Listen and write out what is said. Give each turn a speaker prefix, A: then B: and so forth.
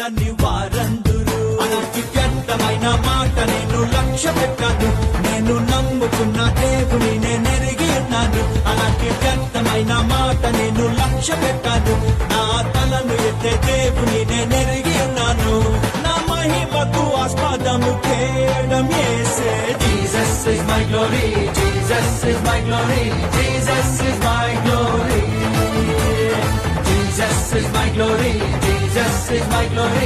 A: నని వారందురు. అలాంటి వ్యర్థమైన మాట నేను లక్ష్య పెట్టాను, నేను నమ్ముకున్న దేవుని నేనెరిగి ఉన్నాను. అలాంటి వ్యర్థమైన మాట నేను లక్ష్య పెట్టాను, నా తలను ఎత్తే దేవుని నేనెరిగి ఉన్నాను. నా మహిమకు ఆస్పదము కేవలం యేసే. Jesus is my glory, Jesus is my glory, Jesus is my glory, Jesus is my glory, Jesus is my glory.